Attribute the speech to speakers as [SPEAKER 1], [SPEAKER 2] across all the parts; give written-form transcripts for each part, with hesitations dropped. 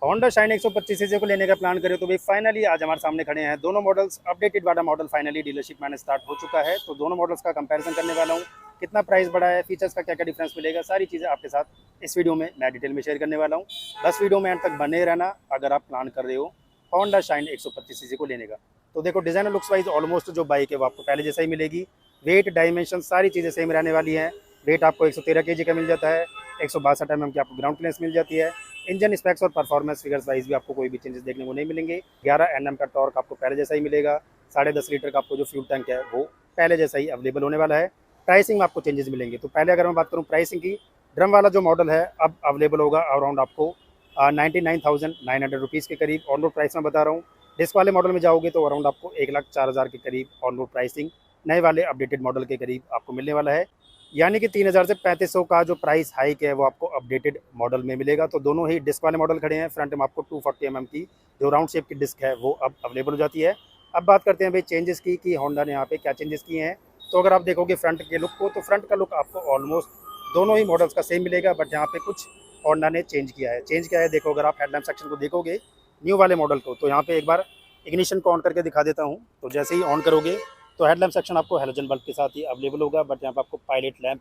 [SPEAKER 1] Honda shine 125 CC को लेने का प्लान करें तो भाई फाइनली आज हमारे सामने खड़े हैं दोनों मॉडल्स। अपडेटेड वाला मॉडल फाइनली डीलरशिप मैंने स्टार्ट हो चुका है, तो दोनों मॉडल्स का कंपैरिजन करने वाला हूँ। कितना प्राइस बढ़ा है, फीचर्स का क्या क्या डिफरेंस मिलेगा, सारी चीज़ें आपके साथ इस वीडियो में मैं डिटेल में शेयर करने वाला हूँ। बस वीडियो में एंड तक बने रहना अगर आप प्लान कर रहे हो होंडा शाइन 125 सीसी को लेने का। तो देखो डिज़ाइन लुक्स वाइज ऑलमोस्ट जो बाइक है वो आपको पहले जैसा ही मिलेगी। वेट डायमेंशन सारी चीज़ें सेम रहने वाली हैं। वेट आपको 113 केजी का मिल जाता है, 162 mm की आपको ग्राउंड क्लियरेंस मिल जाती है। इंजन स्पेक्स और परफॉर्मेंस फिगर्स वाइज भी आपको कोई भी चेंजेस देखने को नहीं मिलेंगे। 11 Nm का टॉर्क आपको पहले जैसा ही मिलेगा। 10.5 लीटर का आपको जो फ्यूल टैंक है वो पहले जैसा ही अवेलेबल होने वाला है। प्राइसिंग में आपको चेंजेस मिलेंगे। तो पहले अगर मैं बात करूँ प्राइसिंग की, ड्रम वाला जो मॉडल है अब अवेलेबल होगा अराउंड आपको 99,900 रुपीज़ के करीब ऑन रोड प्राइस में बता रहा हूँ। डिस्क वाले मॉडल में जाओगे तो अराउंड आपको 1,04,000 के करीब ऑन रोड प्राइसिंग नए वाले अपडेटेड मॉडल के करीब आपको मिलने वाला है। यानी कि 3,000 से 3,500 का जो प्राइस हाइक है वो आपको अपडेटेड मॉडल में मिलेगा। तो दोनों ही डिस्क वाले मॉडल खड़े हैं। फ्रंट में आपको 240 mm की जो राउंड शेप की डिस्क है वो अब अवेलेबल हो जाती है। अब बात करते हैं भाई चेंजेस की कि होंडा ने यहाँ पे क्या चेंजेस किए हैं। तो अगर आप देखोगे फ्रंट के लुक को, तो फ्रंट का लुक आपको ऑलमोस्ट दोनों ही मॉडल्स का सेम मिलेगा, बट यहाँ पे कुछ होंडा ने चेंज किया है। चेंज किया है देखो, अगर आप हेडलैम्प सेक्शन को देखोगे न्यू वाले मॉडल को, तो यहाँ पे एक बार इग्निशन को ऑन करके दिखा देता हूँ। तो जैसे ही ऑन करोगे तो हेडलैम्प सेक्शन आपको हेलोजन बल्ब के साथ ही अवेलेबल होगा, बट यहाँ पे आपको पायलट लैंप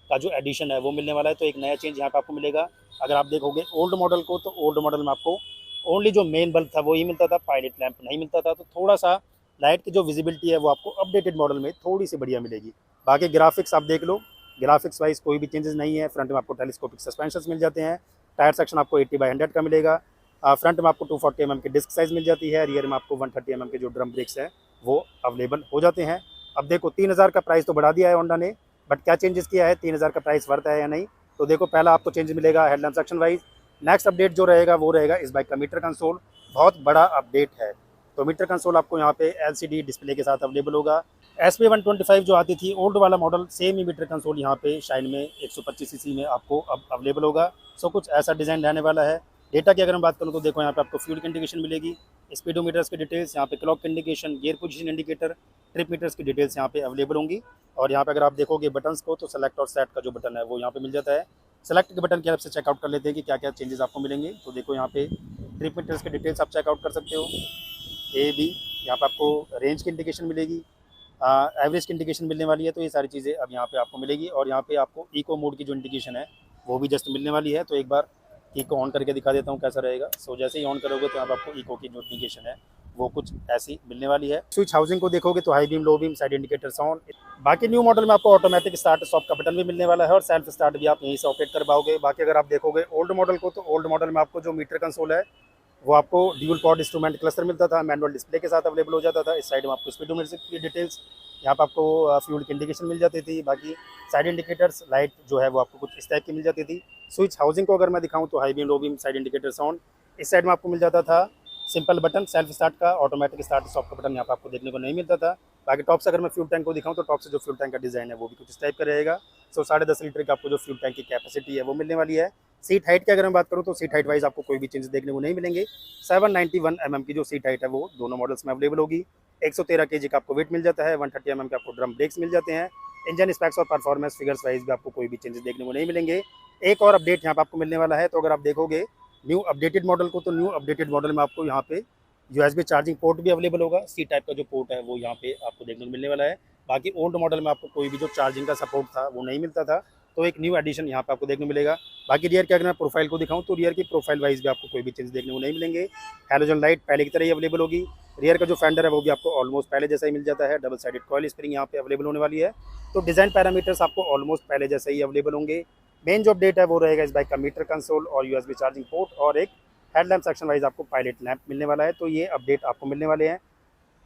[SPEAKER 1] का जो एडिशन है वो मिलने वाला है। तो एक नया चेंज यहाँ पे आपको मिलेगा। अगर आप देखोगे ओल्ड मॉडल को, तो ओल्ड मॉडल में आपको ओनली जो मेन बल्ब था वो ही मिलता था, पायलट लैंप नहीं मिलता था। तो थोड़ा सा लाइट की जो विजिबिलिटी है वो आपको अपडेटेड मॉडल में थोड़ी सी बढ़िया मिलेगी। बाकी ग्राफिक्स आप देख लो, ग्राफिक्स वाइज कोई भी चेंजेस नहीं है। फ्रंट में आपको टेलीस्कोपिक सस्पेंशन मिल जाते हैं। टायर सेक्शन आपको 80/100 का मिलेगा। फ्रंट में आपको 240 mm की डिस्क साइज़ मिल जाती है। रियर में आपको 130 mm के जो ड्रम ब्रेक्स हैं वो अवेलेबल हो जाते हैं। अब देखो 3,000 का प्राइस तो बढ़ा दिया है होंडा ने, बट क्या चेंजेस किया है, 3,000 का प्राइस वर्थ है या नहीं। तो देखो पहला आपको चेंज मिलेगा headlamp section wise. Next update जो रहेगा वो रहेगा इस बाइक का मीटर कंसोल। बहुत बड़ा अपडेट है। तो मीटर कंसोल आपको यहाँ पे LCD डिस्प्ले के साथ अवेलेबल होगा। SP125 जो आती थी ओल्ड वाला मॉडल, सेम ही मीटर कंसोल यहाँ पे शाइन में 125 सीसी में आपको अब अवेलेबल होगा। सो कुछ ऐसा डिज़ाइन रहने वाला है। डेटा की अगर मैं बात करूँ तो देखो यहाँ पे आपको फ्यूल की इंडिकेशन मिलेगी, स्पीडोमीटर्स की डिटेल्स, यहाँ पे क्लॉक की indication, gear position indicator, trip meters की डिटेल्स यहाँ पे अवेलेबल होंगी। और यहाँ पे अगर आप देखोगे बटन्स को, तो सेलेक्ट और सेट का जो बटन है वो यहाँ पे मिल जाता है। सेलेक्ट के बटन की हेल्प से चेकआउट कर लेते हैं कि क्या क्या चेंजेस आपको मिलेंगे। तो देखो यहाँ पे ट्रिप मीटर्स की डिटेल्स आप चेकआउट कर सकते हो। AB यहाँ पे आपको रेंज की इंडिकेशन मिलेगी, एवरेज की इंडिकेशन मिलने वाली है। तो ये सारी चीज़ें अब यहाँ पे आपको मिलेगी। और यहाँ पे आपको इको मोड की जो इंडिकेशन है वो भी जस्ट मिलने वाली है। तो एक बार इको ऑन करके दिखा देता हूँ कैसा रहेगा। सो जैसे ही ऑन करोगे तो यहाँ पे आपको इको की जो इंडिकेशन है वो कुछ ऐसी मिलने वाली है। स्विच हाउसिंग को देखोगे तो high beam, low beam, side indicators on. बाकी न्यू मॉडल में आपको ऑटोमेटिक स्टार्ट स्टॉप का बटन भी मिलने वाला है और सेल्फ स्टार्ट भी आप यहीं से ऑपरेट कर पाओगे। बाकी अगर आप देखोगे ओल्ड मॉडल को, तो ओल्ड मॉडल में आपको जो मीटर कंसोल है वो आपको ड्यूल पॉड इंस्ट्रूमेंट क्लस्टर मिलता था, मैनुअल डिस्प्ले के साथ अवेलेबल हो जाता था। इस साइड में आपको स्पीडोमीटर की डिटेल्स, यहाँ पर आपको फ्यूल की इंडिकेशन मिल जाती थी। बाकी साइड इंडिकेटर्स लाइट जो है वो आपको कुछ इस टाइप की मिल जाती थी। स्विच हाउसिंग को अगर मैं दिखाऊं तो high beam, low beam, side indicators on. इस साइड में आपको मिल जाता था सिंपल बटन सेल्फ स्टार्ट का, ऑटोमेटिक स्टार्ट स्टॉप का बटन यहाँ पर आपको देखने को नहीं मिलता था। बाकी टॉप से अगर मैं फ्यूल टैंक को दिखाऊं तो टॉप से जो फ्यूल टैंक का डिज़ाइन है वो भी कुछ इस टाइप का रहेगा। सो 10.5 लीटर का आपको जो फ्यूल टैंक की कैपेसिटी है वो मिलने वाली है। सीट हाइट की अगर मैं बात करूँ तो सीट हाइट वाइज आपको कोई भी चेंजेस देखने को नहीं मिलेंगे। 791 mm की जो सीट हाइट है वो दोनों मॉडल्स में अवेलेबल होगी। 113 kg का आपको वेट मिल जाता है। 130 mm के आपको ड्रम ब्रेक्स मिल जाते हैं। इंजन स्पेक्स और परफॉर्मेंस फिगर्स वाइज भी आपको कोई भी चेंजेस देखने को नहीं मिलेंगे। एक और अपडेट यहाँ पर आपको मिलने वाला है। तो अगर आप देखोगे न्यू अपडेटेड मॉडल को, तो न्यू अपडेटेड मॉडल में आपको यहाँ पे USB चार्जिंग पोर्ट भी अवेलेबल होगा। सी टाइप का जो पोर्ट है वो यहाँ पे आपको देखने को मिलने वाला है। बाकी ओल्ड मॉडल में आपको कोई भी जो चार्जिंग का सपोर्ट था वो नहीं मिलता था। तो एक न्यू एडिशन यहाँ पे आपको देखने को मिलेगा। बाकी रियर की अगर मैं प्रोफाइल को दिखाऊं तो रियर की प्रोफाइल वाइज भी आपको कोई भी चेंज देखने को नहीं मिलेंगे। हैलोजन लाइट पहले की तरह ही अवेलेबल होगी। रियर का जो फेंडर है वो भी आपको ऑलमोस्ट पहले जैसा ही मिल जाता है। डबल साइडेड कॉइल स्प्रिंग यहाँ पे अवेलेबल होने वाली है। तो डिज़ाइन पैरामीटर्स आपको ऑलमोस्ट पहले जैसे ही अवेलेबल होंगे। मेन जो अपडेट है वो रहेगा इस बाइक का मीटर कंसोल और USB चार्जिंग पोर्ट, और एक हेडलैम्प सेक्शन वाइज आपको पायलट लैंप मिलने वाला है। तो ये अपडेट आपको मिलने वाले हैं।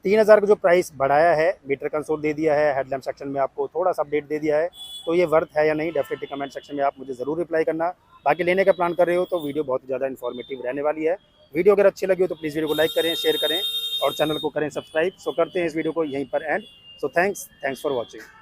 [SPEAKER 1] 3,000 का जो प्राइस बढ़ाया है, मीटर कंसोल दे दिया है, हेडलैम्प सेक्शन में आपको थोड़ा सा अपडेट दे दिया है। तो ये वर्थ है या नहीं, डेफिनेटली कमेंट सेक्शन में आप मुझे ज़रूर रिप्लाई करना। बाकी लेने का प्लान कर रहे हो तो वीडियो बहुत ज़्यादा इन्फॉर्मेटिव रहने वाली है। वीडियो अगर अच्छी लगी हो तो प्लीज़ वीडियो को लाइक करें, शेयर करें और चैनल को करें सब्सक्राइब। सो करते हैं इस वीडियो को यहीं पर and. So thanks for watching.